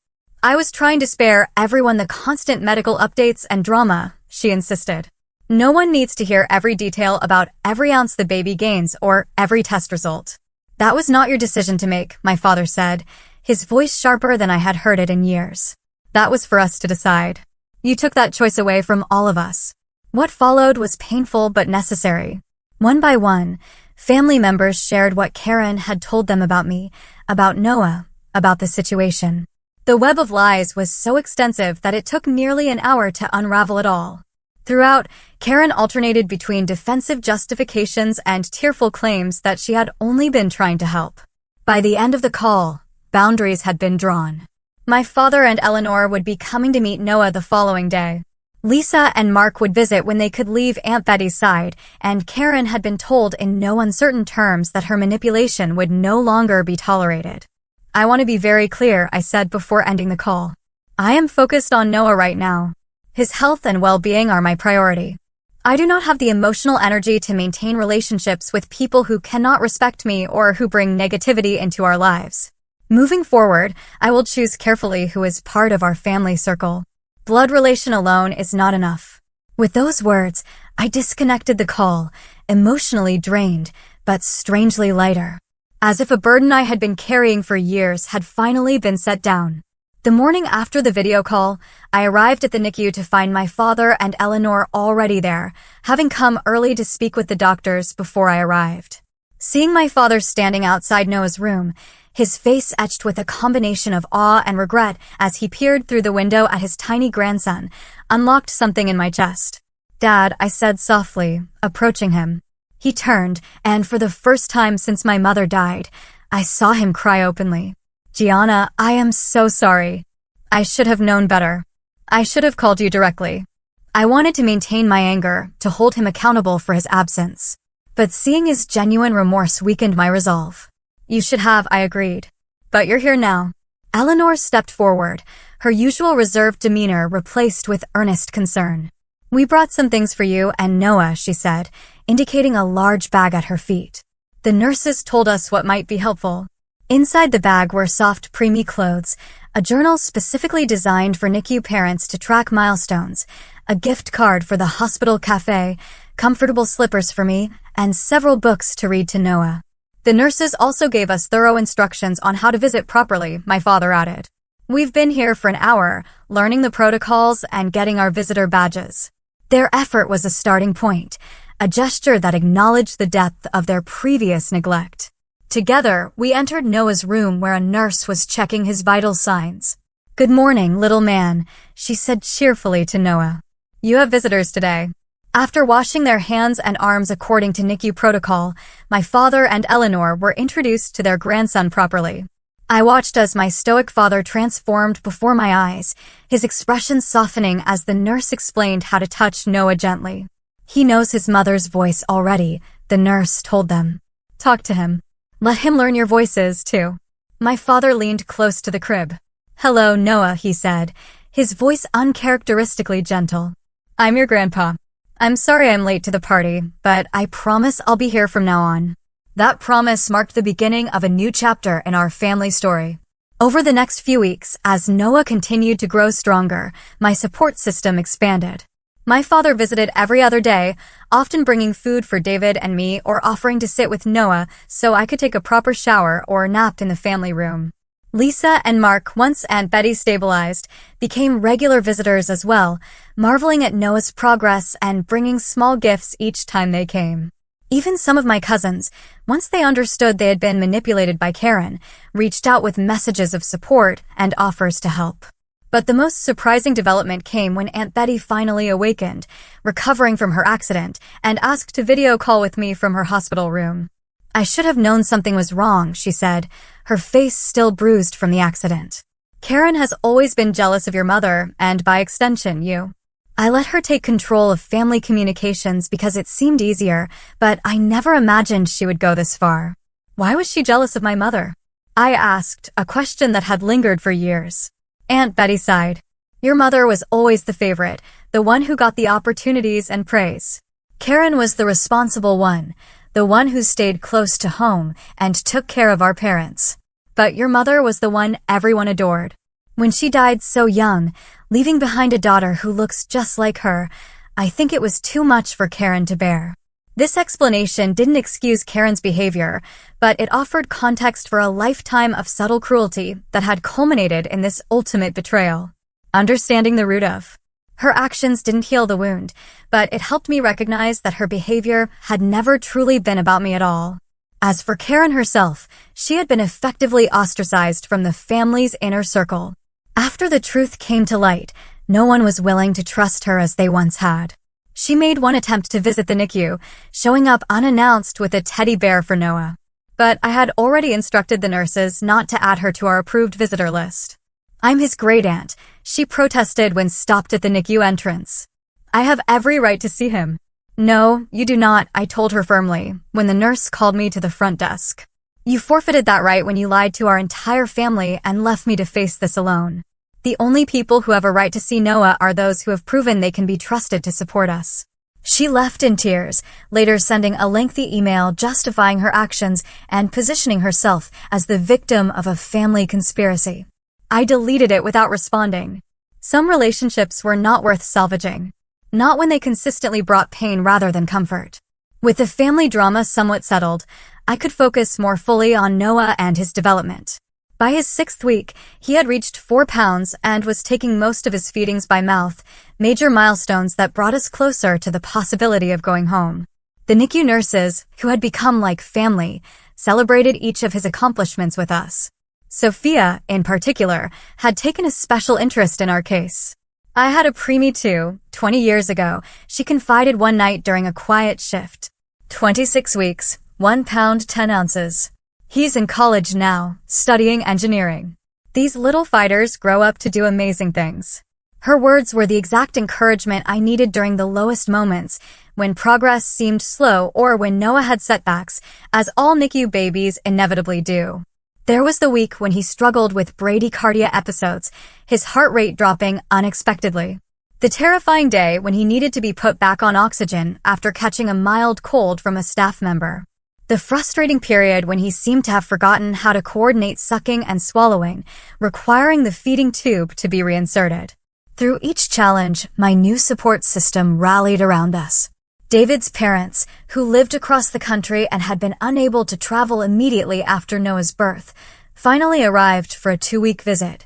I was trying to spare everyone the constant medical updates and drama, she insisted. No one needs to hear every detail about every ounce the baby gains or every test result. That was not your decision to make, my father said, his voice sharper than I had heard it in years. That was for us to decide. You took that choice away from all of us. What followed was painful but necessary. One by one, family members shared what Karen had told them about me, about Noah, about the situation. The web of lies was so extensive that it took nearly an hour to unravel it all. Throughout, Karen alternated between defensive justifications and tearful claims that she had only been trying to help. By the end of the call, boundaries had been drawn. My father and Eleanor would be coming to meet Noah the following day. Lisa and Mark would visit when they could leave Aunt Betty's side, and Karen had been told in no uncertain terms that her manipulation would no longer be tolerated. I want to be very clear, I said before ending the call. I am focused on Noah right now. His health and well-being are my priority. I do not have the emotional energy to maintain relationships with people who cannot respect me or who bring negativity into our lives. Moving forward, I will choose carefully who is part of our family circle. Blood relation alone is not enough. With those words, I disconnected the call, emotionally drained, but strangely lighter. As if a burden I had been carrying for years had finally been set down. The morning after the video call, I arrived at the NICU to find my father and Eleanor already there, having come early to speak with the doctors before I arrived. Seeing my father standing outside Noah's room, his face etched with a combination of awe and regret as he peered through the window at his tiny grandson, unlocked something in my chest. "Dad," I said softly, approaching him. He turned, and for the first time since my mother died, I saw him cry openly. "Gianna, I am so sorry. I should have known better. I should have called you directly." I wanted to maintain my anger, to hold him accountable for his absence. But seeing his genuine remorse weakened my resolve. "You should have," I agreed. "But you're here now." Eleanor stepped forward, her usual reserved demeanor replaced with earnest concern. "We brought some things for you and Noah," she said, indicating a large bag at her feet. "The nurses told us what might be helpful." Inside the bag were soft preemie clothes, a journal specifically designed for NICU parents to track milestones, a gift card for the hospital cafe, comfortable slippers for me, and several books to read to Noah. "The nurses also gave us thorough instructions on how to visit properly," my father added. "We've been here for an hour, learning the protocols and getting our visitor badges." Their effort was a starting point, a gesture that acknowledged the depth of their previous neglect. Together, we entered Noah's room where a nurse was checking his vital signs. "Good morning, little man," she said cheerfully to Noah. "You have visitors today." After washing their hands and arms according to NICU protocol, my father and Eleanor were introduced to their grandson properly. I watched as my stoic father transformed before my eyes, his expression softening as the nurse explained how to touch Noah gently. "He knows his mother's voice already," the nurse told them. "Talk to him. Let him learn your voices, too." My father leaned close to the crib. "Hello, Noah," he said, his voice uncharacteristically gentle. "I'm your grandpa. I'm sorry I'm late to the party, but I promise I'll be here from now on." That promise marked the beginning of a new chapter in our family story. Over the next few weeks, as Noah continued to grow stronger, my support system expanded. My father visited every other day, often bringing food for David and me or offering to sit with Noah so I could take a proper shower or nap in the family room. Lisa and Mark, once Aunt Betty stabilized, became regular visitors as well, marveling at Noah's progress and bringing small gifts each time they came. Even some of my cousins, once they understood they had been manipulated by Karen, reached out with messages of support and offers to help. But the most surprising development came when Aunt Betty finally awakened, recovering from her accident, and asked to video call with me from her hospital room. "I should have known something was wrong," she said, her face still bruised from the accident. "Karen has always been jealous of your mother, and by extension, you. I let her take control of family communications because it seemed easier, but I never imagined she would go this far." "Why was she jealous of my mother?" I asked, a question that had lingered for years. Aunt Betty sighed. "Your mother was always the favorite, the one who got the opportunities and praise. Karen was the responsible one, the one who stayed close to home and took care of our parents. But your mother was the one everyone adored. When she died so young, leaving behind a daughter who looks just like her, I think it was too much for Karen to bear." This explanation didn't excuse Karen's behavior, but it offered context for a lifetime of subtle cruelty that had culminated in this ultimate betrayal. Understanding the root of her actions didn't heal the wound, but it helped me recognize that her behavior had never truly been about me at all. As for Karen herself, she had been effectively ostracized from the family's inner circle. After the truth came to light, no one was willing to trust her as they once had. She made one attempt to visit the NICU, showing up unannounced with a teddy bear for Noah. But I had already instructed the nurses not to add her to our approved visitor list. "I'm his great-aunt," she protested when stopped at the NICU entrance. "I have every right to see him." "No, you do not," I told her firmly, when the nurse called me to the front desk. "You forfeited that right when you lied to our entire family and left me to face this alone. The only people who have a right to see Noah are those who have proven they can be trusted to support us." She left in tears, later sending a lengthy email justifying her actions and positioning herself as the victim of a family conspiracy. I deleted it without responding. Some relationships were not worth salvaging. Not when they consistently brought pain rather than comfort. With the family drama somewhat settled, I could focus more fully on Noah and his development. By his 6th week, he had reached 4 pounds and was taking most of his feedings by mouth, major milestones that brought us closer to the possibility of going home. The NICU nurses, who had become like family, celebrated each of his accomplishments with us. Sophia, in particular, had taken a special interest in our case. I had a preemie too, 20 years ago, she confided one night during a quiet shift. 26 weeks, 1 pound 10 ounces. He's in college now, studying engineering. These little fighters grow up to do amazing things. Her words were the exact encouragement I needed during the lowest moments, when progress seemed slow or when Noah had setbacks, as all NICU babies inevitably do. There was the week when he struggled with bradycardia episodes, his heart rate dropping unexpectedly. The terrifying day when he needed to be put back on oxygen after catching a mild cold from a staff member. The frustrating period when he seemed to have forgotten how to coordinate sucking and swallowing, requiring the feeding tube to be reinserted. Through each challenge, my new support system rallied around us. David's parents, who lived across the country and had been unable to travel immediately after Noah's birth, finally arrived for a 2-week visit,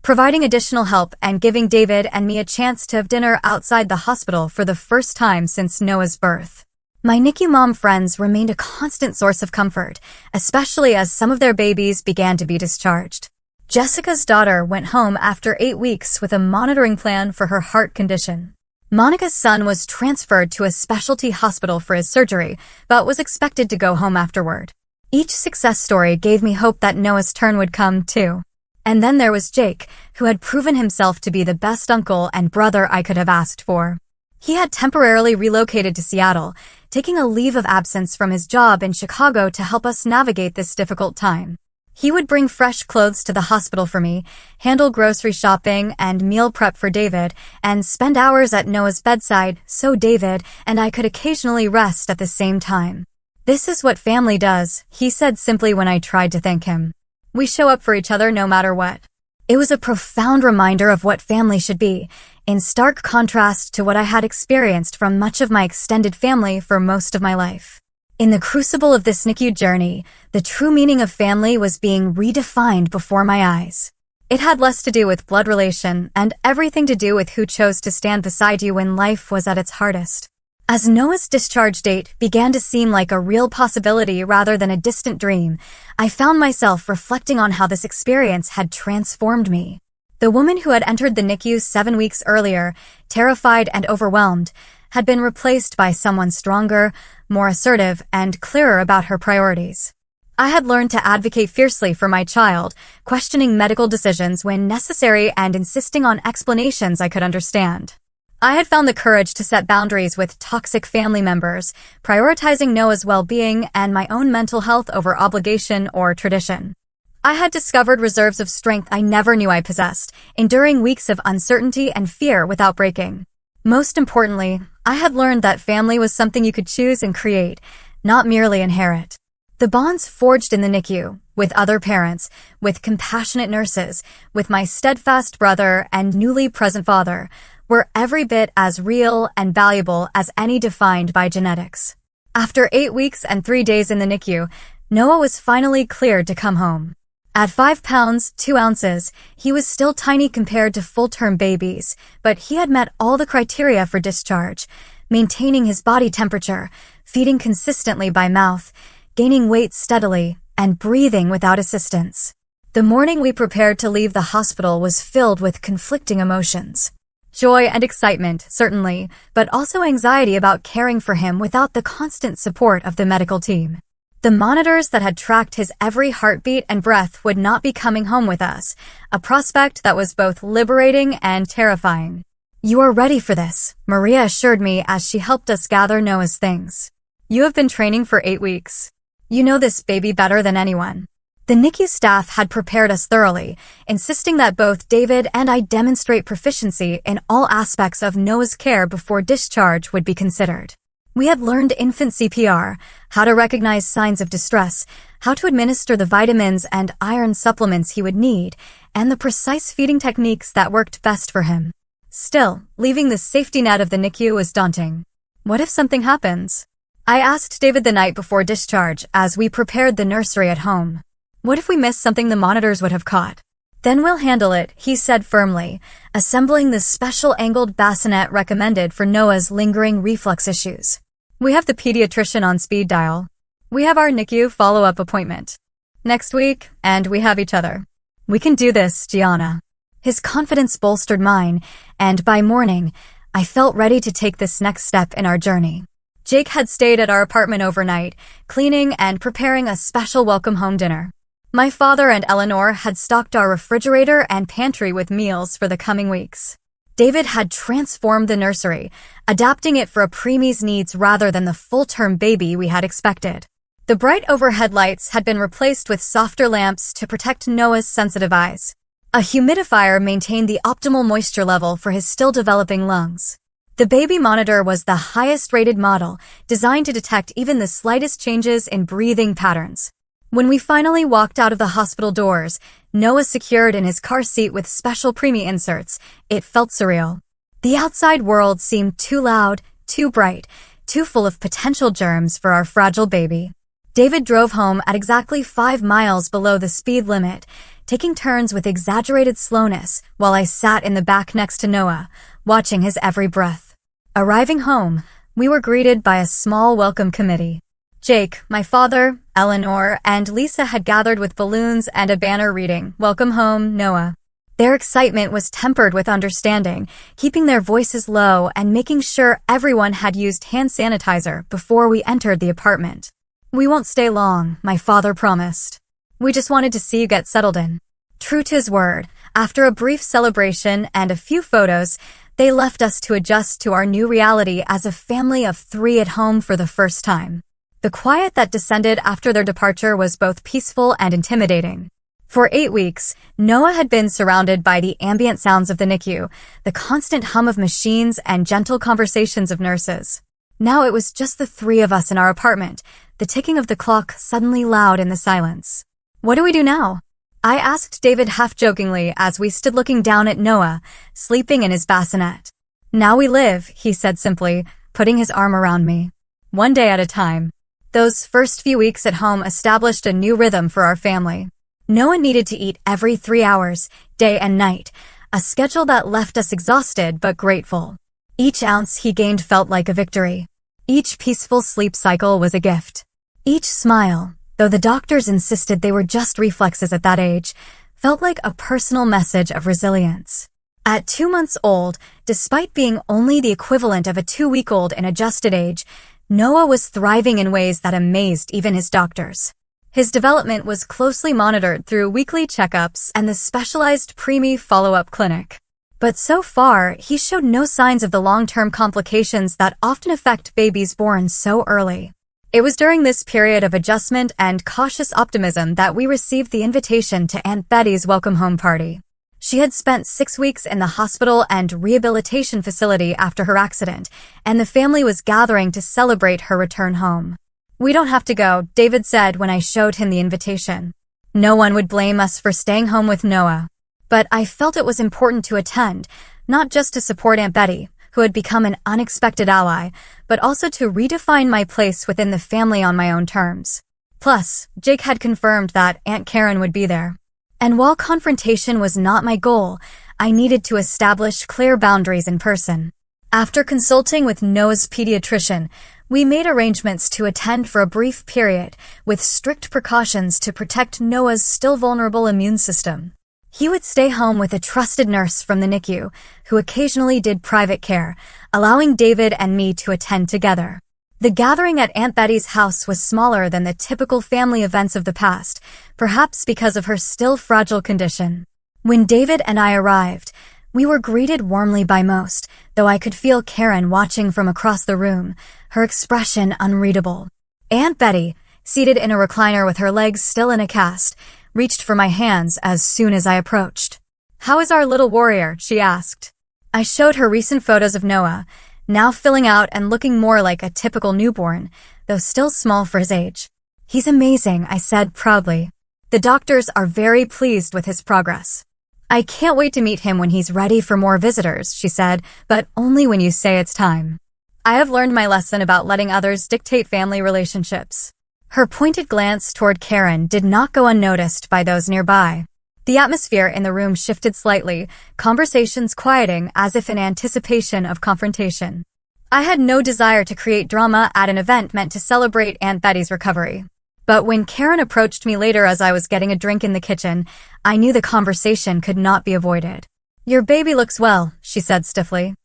providing additional help and giving David and me a chance to have dinner outside the hospital for the first time since Noah's birth. My NICU mom friends remained a constant source of comfort, especially as some of their babies began to be discharged. Jessica's daughter went home after 8 weeks with a monitoring plan for her heart condition. Monica's son was transferred to a specialty hospital for his surgery, but was expected to go home afterward. Each success story gave me hope that Noah's turn would come, too. And then there was Jake, who had proven himself to be the best uncle and brother I could have asked for. He had temporarily relocated to Seattle, taking a leave of absence from his job in Chicago to help us navigate this difficult time. He would bring fresh clothes to the hospital for me, handle grocery shopping and meal prep for David, and spend hours at Noah's bedside so David and I could occasionally rest at the same time. "This is what family does," he said simply when I tried to thank him. "We show up for each other no matter what." It was a profound reminder of what family should be, in stark contrast to what I had experienced from much of my extended family for most of my life. In the crucible of this NICU journey, the true meaning of family was being redefined before my eyes. It had less to do with blood relation and everything to do with who chose to stand beside you when life was at its hardest. As Noah's discharge date began to seem like a real possibility rather than a distant dream, I found myself reflecting on how this experience had transformed me. The woman who had entered the NICU 7 weeks earlier, terrified and overwhelmed, had been replaced by someone stronger, more assertive, and clearer about her priorities. I had learned to advocate fiercely for my child, questioning medical decisions when necessary and insisting on explanations I could understand. I had found the courage to set boundaries with toxic family members, prioritizing Noah's well-being and my own mental health over obligation or tradition. I had discovered reserves of strength I never knew I possessed, enduring weeks of uncertainty and fear without breaking. Most importantly, I had learned that family was something you could choose and create, not merely inherit. The bonds forged in the NICU, with other parents, with compassionate nurses, with my steadfast brother and newly present father, were every bit as real and valuable as any defined by genetics. After 8 weeks and 3 days in the NICU, Noah was finally cleared to come home. At 5 pounds, 2 ounces, he was still tiny compared to full-term babies, but he had met all the criteria for discharge, maintaining his body temperature, feeding consistently by mouth, gaining weight steadily, and breathing without assistance. The morning we prepared to leave the hospital was filled with conflicting emotions. Joy and excitement, certainly, but also anxiety about caring for him without the constant support of the medical team. The monitors that had tracked his every heartbeat and breath would not be coming home with us, a prospect that was both liberating and terrifying. "You are ready for this," Maria assured me as she helped us gather Noah's things. "You have been training for 8 weeks. You know this baby better than anyone." The NICU staff had prepared us thoroughly, insisting that both David and I demonstrate proficiency in all aspects of Noah's care before discharge would be considered. We had learned infant CPR, how to recognize signs of distress, how to administer the vitamins and iron supplements he would need, and the precise feeding techniques that worked best for him. Still, leaving the safety net of the NICU was daunting. What if something happens? I asked David the night before discharge as we prepared the nursery at home. What if we missed something the monitors would have caught? Then we'll handle it, he said firmly, assembling the special angled bassinet recommended for Noah's lingering reflux issues. We have the pediatrician on speed dial. We have our NICU follow-up appointment next week, and we have each other. We can do this, Gianna. His confidence bolstered mine, and by morning, I felt ready to take this next step in our journey. Jake had stayed at our apartment overnight, cleaning and preparing a special welcome home dinner. My father and Eleanor had stocked our refrigerator and pantry with meals for the coming weeks. David had transformed the nursery, adapting it for a preemie's needs rather than the full-term baby we had expected. The bright overhead lights had been replaced with softer lamps to protect Noah's sensitive eyes. A humidifier maintained the optimal moisture level for his still-developing lungs. The baby monitor was the highest-rated model, designed to detect even the slightest changes in breathing patterns. When we finally walked out of the hospital doors, Noah secured in his car seat with special preemie inserts, it felt surreal. The outside world seemed too loud, too bright, too full of potential germs for our fragile baby. David drove home at exactly 5 miles below the speed limit, taking turns with exaggerated slowness while I sat in the back next to Noah, watching his every breath. Arriving home, we were greeted by a small welcome committee. Jake, my father, Eleanor, and Lisa had gathered with balloons and a banner reading, "Welcome home, Noah." Their excitement was tempered with understanding, keeping their voices low and making sure everyone had used hand sanitizer before we entered the apartment. "We won't stay long," my father promised. "We just wanted to see you get settled in." True to his word, after a brief celebration and a few photos, they left us to adjust to our new reality as a family of 3 at home for the first time. The quiet that descended after their departure was both peaceful and intimidating. For 8 weeks, Noah had been surrounded by the ambient sounds of the NICU, the constant hum of machines and gentle conversations of nurses. Now it was just the 3 of us in our apartment, the ticking of the clock suddenly loud in the silence. "What do we do now?" I asked David half-jokingly as we stood looking down at Noah, sleeping in his bassinet. "Now we live," he said simply, putting his arm around me. "One day at a time." Those first few weeks at home established a new rhythm for our family. Noah needed to eat every 3 hours, day and night, a schedule that left us exhausted but grateful. Each ounce he gained felt like a victory. Each peaceful sleep cycle was a gift. Each smile, though the doctors insisted they were just reflexes at that age, felt like a personal message of resilience. At 2 months old, despite being only the equivalent of a 2-week-old in adjusted age, Noah was thriving in ways that amazed even his doctors. His development was closely monitored through weekly checkups and the specialized preemie follow-up clinic. But so far, he showed no signs of the long-term complications that often affect babies born so early. It was during this period of adjustment and cautious optimism that we received the invitation to Aunt Betty's welcome home party. She had spent 6 weeks in the hospital and rehabilitation facility after her accident, and the family was gathering to celebrate her return home. "We don't have to go," David said when I showed him the invitation. No one would blame us for staying home with Noah. But I felt it was important to attend, not just to support Aunt Betty, who had become an unexpected ally, but also to redefine my place within the family on my own terms. Plus, Jake had confirmed that Aunt Karen would be there. And while confrontation was not my goal, I needed to establish clear boundaries in person. After consulting with Noah's pediatrician, we made arrangements to attend for a brief period, with strict precautions to protect Noah's still vulnerable immune system. He would stay home with a trusted nurse from the NICU, who occasionally did private care, allowing David and me to attend together. The gathering at Aunt Betty's house was smaller than the typical family events of the past, perhaps because of her still fragile condition. When David and I arrived, we were greeted warmly by most, though I could feel Karen watching from across the room, her expression unreadable. Aunt Betty, seated in a recliner with her legs still in a cast, reached for my hands as soon as I approached. "How is our little warrior?" she asked. I showed her recent photos of Noah, now filling out and looking more like a typical newborn, though still small for his age. "He's amazing," I said proudly. "The doctors are very pleased with his progress." "I can't wait to meet him when he's ready for more visitors," she said, "but only when you say it's time." I have learned my lesson about letting others dictate family relationships. Her pointed glance toward Karen did not go unnoticed by those nearby. The atmosphere in the room shifted slightly, conversations quieting as if in anticipation of confrontation. I had no desire to create drama at an event meant to celebrate Aunt Betty's recovery. But when Karen approached me later as I was getting a drink in the kitchen, I knew the conversation could not be avoided. "Your baby looks well," she said stiffly.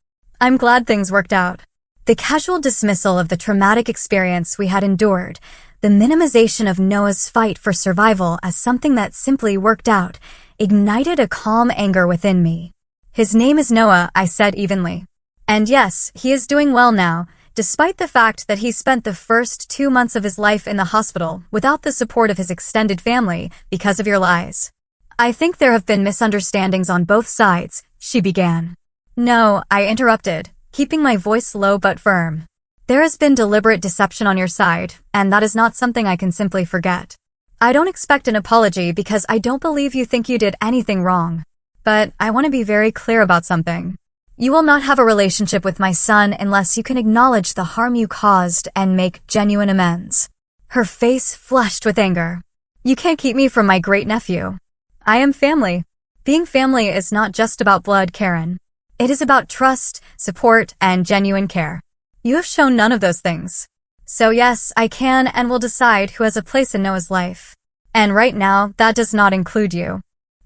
"I'm glad things worked out." The casual dismissal of the traumatic experience we had endured, the minimization of Noah's fight for survival as something that simply worked out, ignited a calm anger within me. "His name is Noah," I said evenly. "And yes, he is doing well now, despite the fact that he spent the first 2 months of his life in the hospital without the support of his extended family because of your lies." "I think there have been misunderstandings on both sides," she began. "No," I interrupted, keeping my voice low but firm. "There has been deliberate deception on your side, and that is not something I can simply forget. I don't expect an apology because I don't believe you think you did anything wrong. But I want to be very clear about something. You will not have a relationship with my son unless you can acknowledge the harm you caused and make genuine amends." Her face flushed with anger. "You can't keep me from my great nephew. I am family. Being family is not just about blood, Karen. It is about trust, support, and genuine care. You have shown none of those things. So yes, I can and will decide who has a place in Noah's life. And right now, that does not include you."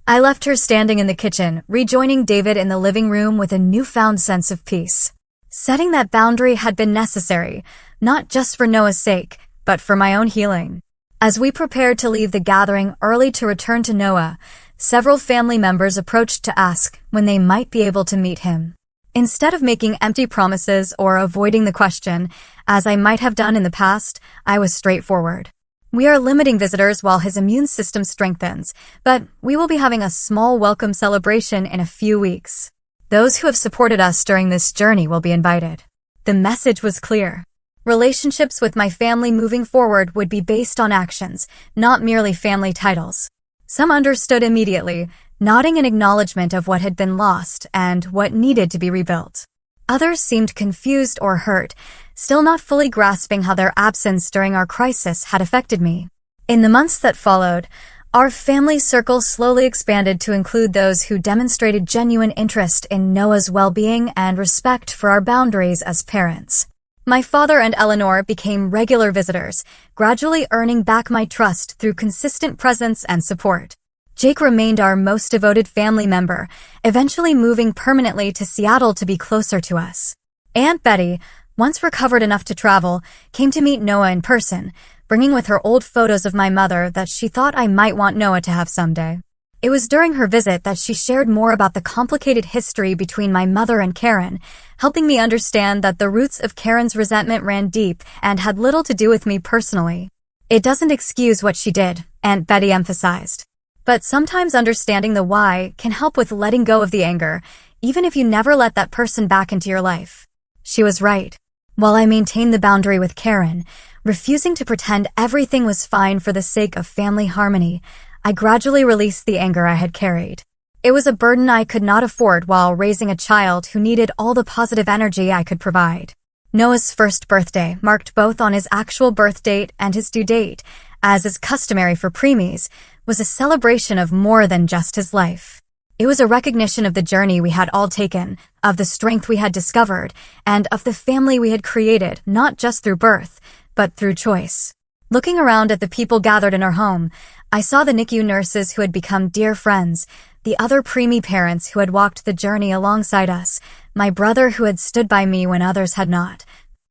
I left her standing in the kitchen, rejoining David in the living room with a newfound sense of peace. Setting that boundary had been necessary, not just for Noah's sake, but for my own healing. As we prepared to leave the gathering early to return to Noah, several family members approached to ask when they might be able to meet him. Instead of making empty promises or avoiding the question, as I might have done in the past, I was straightforward. "We are limiting visitors while his immune system strengthens, but we will be having a small welcome celebration in a few weeks. Those who have supported us during this journey will be invited." The message was clear. Relationships with my family moving forward would be based on actions, not merely family titles. Some understood immediately, nodding in acknowledgement of what had been lost and what needed to be rebuilt. Others seemed confused or hurt, still not fully grasping how their absence during our crisis had affected me. In the months that followed, our family circle slowly expanded to include those who demonstrated genuine interest in Noah's well-being and respect for our boundaries as parents. My father and Eleanor became regular visitors, gradually earning back my trust through consistent presence and support. Jake remained our most devoted family member, eventually moving permanently to Seattle to be closer to us. Aunt Betty, once recovered enough to travel, came to meet Noah in person, bringing with her old photos of my mother that she thought I might want Noah to have someday. It was during her visit that she shared more about the complicated history between my mother and Karen, helping me understand that the roots of Karen's resentment ran deep and had little to do with me personally. "It doesn't excuse what she did," Aunt Betty emphasized. "But sometimes understanding the why can help with letting go of the anger, even if you never let that person back into your life." She was right. While I maintained the boundary with Karen, refusing to pretend everything was fine for the sake of family harmony, I gradually released the anger I had carried. It was a burden I could not afford while raising a child who needed all the positive energy I could provide. Noah's first birthday marked both on his actual birth date and his due date, as is customary for preemies, was a celebration of more than just his life. It was a recognition of the journey we had all taken, of the strength we had discovered, and of the family we had created, not just through birth, but through choice. Looking around at the people gathered in our home, I saw the NICU nurses who had become dear friends, the other preemie parents who had walked the journey alongside us, my brother who had stood by me when others had not,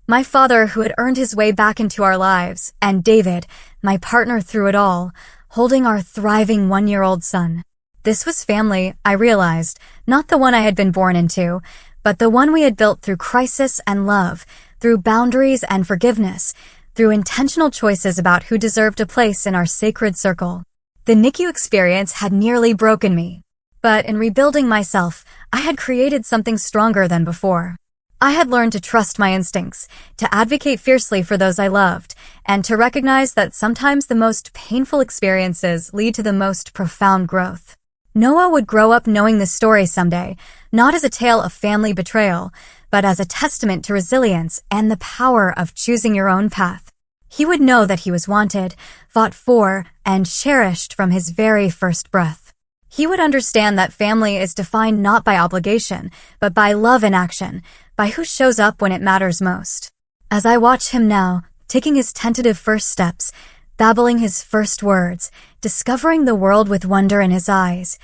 my father who had earned his way back into our lives, and David, my partner through it all, holding our thriving 1-year-old son. This was family, I realized, not the one I had been born into, but the one we had built through crisis and love, through boundaries and forgiveness, through intentional choices about who deserved a place in our sacred circle. The NICU experience had nearly broken me. But in rebuilding myself, I had created something stronger than before. I had learned to trust my instincts, to advocate fiercely for those I loved, and to recognize that sometimes the most painful experiences lead to the most profound growth. Noah would grow up knowing this story someday, not as a tale of family betrayal, but as a testament to resilience and the power of choosing your own path. He would know that he was wanted, fought for, and cherished from his very first breath. He would understand that family is defined not by obligation, but by love in action, by who shows up when it matters most. As I watch him now, taking his tentative first steps, babbling his first words, discovering the world with wonder in his eyes,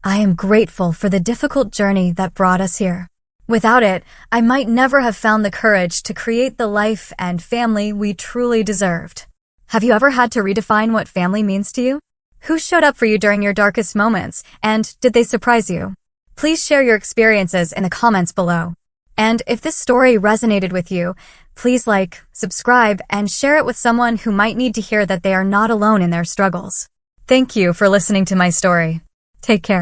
I am grateful for the difficult journey that brought us here. Without it, I might never have found the courage to create the life and family we truly deserved. Have you ever had to redefine what family means to you? Who showed up for you during your darkest moments, and did they surprise you? Please share your experiences in the comments below. And if this story resonated with you, please like, subscribe, and share it with someone who might need to hear that they are not alone in their struggles. Thank you for listening to my story. Take care.